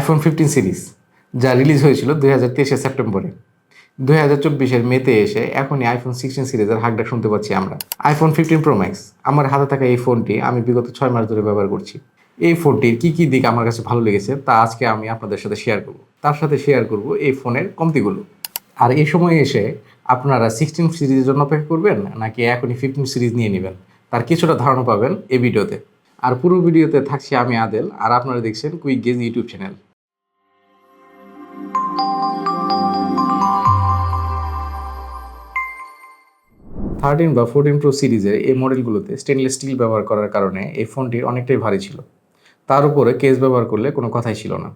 IPhone 15 series, যা release হয়েছিল 2023 সেপ্টেম্বরে। 2024 মেতে এসে এখনই আইফোন 16 সিরিজের হাকডাক শুনতে পাচ্ছি আমরা। আইফোন 15 প্রো ম্যাক্স, আমার হাতে থাকা এই ফোনটি আমি বিগত 6 মাস ধরে ব্যবহার করছি। এই ফোনটির কী দিক আমার কাছে ভালো লেগেছে তা আজকে আমি আপনাদের সাথে শেয়ার করব। তার সাথে শেয়ার করব এই ফোনের কমতিগুলো। আর এই সময়ে এসে আপনারা 16 সিরিজের জন্য অপেক্ষা করবেন নাকি এখনই 15 সিরিজ নিয়ে নেবেন, তার কিছুটা ধারণা পাবেন এই ভিডিওতে। আর পুরো ভিডিওতে থাকছি আমি আদেল, আর আপনারা দেখছেন কুইক গেজ ইউটিউব চ্যানেল। 13 বা 14 প্রো সিরিজের এই মডেলগুলোতে স্টেনলেস স্টিল ব্যবহার করার কারণে এই ফোনটি অনেকটাই ভারী ছিল। তার উপরে কেস ব্যবহার করলে কোনো কথাই ছিল না।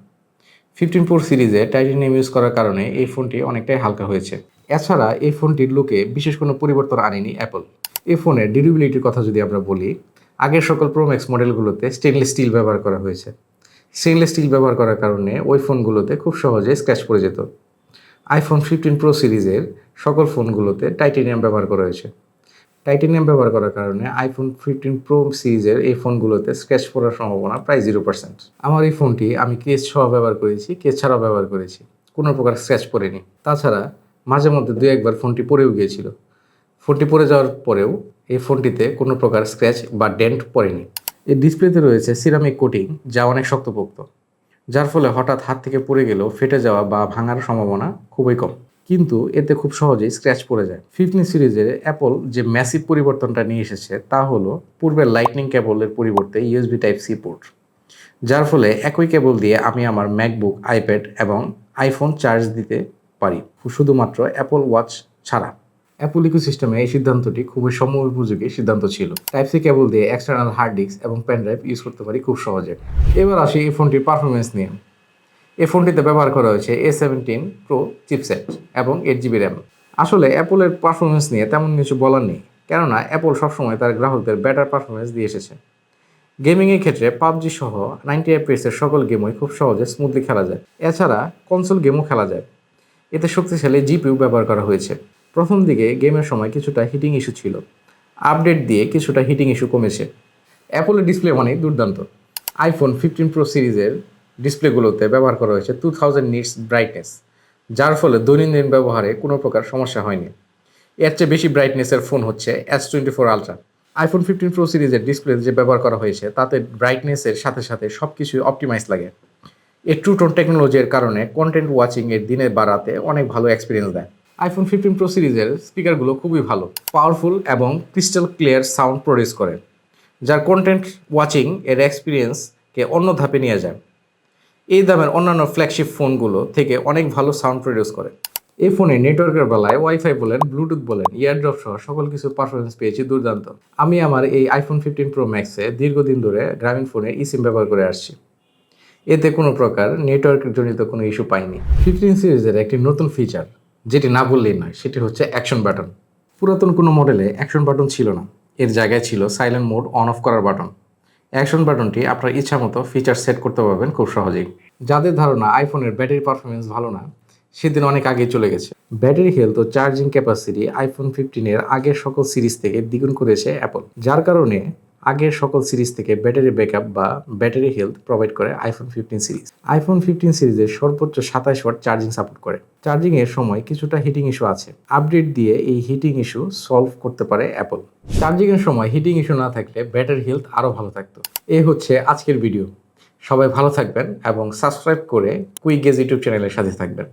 15 প্রো সিরিজে টাইটানিয়াম ইউজ করার কারণে এই ফোনটি অনেকটাই হালকা হয়েছে। এছাড়া এই ফোনটির লুকে বিশেষ কোনো পরিবর্তন আনেনি অ্যাপল। এই ফোনের ডিউরেবিলিটির কথা যদি আমরা বলি, আগের সকল প্রো ম্যাক্স মডেলগুলোতে স্টেনলেস স্টিল ব্যবহার করা হয়েছে। স্টেনলেস স্টিল ব্যবহার করার কারণে ওই ফোনগুলোতে খুব সহজে স্ক্র্যাচ পড়ে যেত। আইফোন 15 প্রো সিরিজের সকল ফোনগুলোতে টাইটানিয়াম ব্যবহার করা হয়েছে। টাইটানিয়াম ব্যবহার করার কারণে আইফোন 15 প্রো সিরিজের এই ফোনগুলোতে স্ক্র্যাচ পড়ার সম্ভাবনা প্রায় 0%। আমার এই ফোনটি আমি কেস সহ ব্যবহার করেছি, কেস ছাড়াও ব্যবহার করেছি, কোনো প্রকার স্ক্র্যাচ পড়েনি। তাছাড়া মাঝে মধ্যে 2-1বার ফোনটি পড়েও গিয়েছিল। ফোনটি পড়ে যাওয়ার পরেও এই ফোনটিতে কোনো প্রকার স্ক্র্যাচ বা ডেন্ট পড়েনি। এই ডিসপ্লেতে রয়েছে সিরামিক কোটিং, যা অনেক শক্তপোক্ত, যার ফলে হঠাৎ হাত থেকে পড়ে গেলেও ফেটে যাওয়া বা ভাঙার সম্ভাবনা খুবই কম, কিন্তু এতে খুব সহজেই স্ক্র্যাচ পড়ে যায়। 15 সিরিজে অ্যাপল যে ম্যাসিভ পরিবর্তনটা নিয়ে এসেছে তা হলো পূর্বের লাইটনিং কেবলের পরিবর্তে ইউএসবি টাইপ সি পোর্ট, যার ফলে একই কেবল দিয়ে আমি আমার ম্যাকবুক, আইপ্যাড এবং আইফোন চার্জ দিতে পারি, শুধুমাত্র অ্যাপল ওয়াচ ছাড়া। অ্যাপল ইকোসিস্টেমে এই সিদ্ধান্তটি খুবই সময়োপযোগী সিদ্ধান্ত ছিল। টাইপ সি কেবল দিয়ে এক্সটার্নাল হার্ড ডিস্ক এবং পেন ড্রাইভ ইউজ করতে পারি খুব সহজে। এবার আসি এই ফোনটির পারফরমেন্স নিয়ে। এই ফোনটিতে ব্যবহার করা হয়েছে A17 প্রো চিপসেট এবং 8GB র্যাম। আসলে অ্যাপলের পারফরমেন্স নিয়ে তেমন কিছু বলার নেই, কেননা অ্যাপল সবসময় তার গ্রাহকদের বেটার পারফরমেন্স দিয়ে এসেছে। গেমিংয়ের ক্ষেত্রে পাবজি সহ 90 FPS সকল গেমই খুব সহজে স্মুথলি খেলা যায়। এছাড়া কনসোল গেমও খেলা যায়। এতে শক্তিশালী জিপিইউ ব্যবহার করা হয়েছে। প্রথম দিকে গেমের সময় কিছুটা হিটিং ইস্যু ছিল, আপডেট দিয়ে কিছুটা হিটিং ইস্যু কমেছে। অ্যাপলের ডিসপ্লে অনেক দুর্দান্ত। আইফোন 15 প্রো সিরিজের ডিসপ্লেগুলোতে ব্যবহার করা হয়েছে 2000 নিটস ব্রাইটনেস, যার ফলে দৈনন্দিন ব্যবহারে কোনো প্রকার সমস্যা হয়নি। এর চেয়ে বেশি ব্রাইটনেসের ফোন হচ্ছে S24 আলট্রা। আইফোন 15 প্রো সিরিজের ডিসপ্লে যে ব্যবহার করা হয়েছে তাতে ব্রাইটনেসের সাথে সাথে সব কিছুই অপটিমাইজ লাগে। এই ট্রু টোন টেকনোলজির কারণে কন্টেন্ট ওয়াচিংয়ের দিনে বাড়াতে অনেক ভালো এক্সপিরিয়েন্স দেয়। আইফোন 15 প্রো সিরিজের স্পিকারগুলো খুবই ভালো, পাওয়ারফুল এবং ক্রিস্টাল ক্লিয়ার সাউন্ড প্রডিউস করে, যার কন্টেন্ট ওয়াচিং এর এক্সপিরিয়েন্সকে অন্য ধাপে নিয়ে যায়। এই দামের অন্যান্য ফ্ল্যাগশিপ ফোনগুলো থেকে অনেক ভালো সাউন্ড প্রডিউস করে। এই ফোনে নেটওয়ার্কের বেলায় ওয়াইফাই বলেন, ব্লুটুথ বলেন, ইয়ারড্রপ সহ সকল কিছু পারফরমেন্স পেয়েছি দুর্দান্ত। আমি আমার এই আইফোন 15 প্রো ম্যাক্সে দীর্ঘদিন ধরে গ্রামীণ ফোনে ইসিম ব্যবহার করে আসছি। এতে কোনো প্রকার নেটওয়ার্কের জনিত কোনো ইস্যু পাইনি। 15 সিরিজের একটি নতুন ফিচার, যেটি না বললেই নয়, সেটি হচ্ছে অ্যাকশন বাটন। পুরাতন কোনো মডেলে অ্যাকশন বাটন ছিল না, এর জায়গায় ছিল সাইলেন্ট মোড অন অফ করার বাটন। অ্যাকশন বাটনটি আপনার ইচ্ছা মতো ফিচার সেট করতে পারবেন খুব সহজেই। যাদের ধারণা আইফোনের ব্যাটারি পারফরমেন্স ভালো না, সেদিন অনেক আগেই চলে গেছে। ব্যাটারি হেলথ ও চার্জিং ক্যাপাসিটি আইফোন 15-এর আগের সকল সিরিজ থেকে দ্বিগুণ করেছে অ্যাপল, যার কারণে আগের সকল সিরিজ থেকে ব্যাটারি ব্যাকআপ বা ব্যাটারি হেলথ প্রোভাইড করে আইফোন 15 সিরিজ। আইফোন 15 সিরিজের সর্বোচ্চ 27 ওয়াট চার্জিং সাপোর্ট করে। চার্জিংয়ের সময় কিছুটা হিটিং ইস্যু আছে, আপডেট দিয়ে এই হিটিং ইস্যু সলভ করতে পারে অ্যাপল। চার্জিংয়ের সময় হিটিং ইস্যু না থাকলে ব্যাটারি হেলথ আরও ভালো থাকতো। এই হচ্ছে আজকের ভিডিও। সবাই ভালো থাকবেন এবং সাবস্ক্রাইব করে কুইক গেজ ইউটিউব চ্যানেলের সাথে থাকবেন।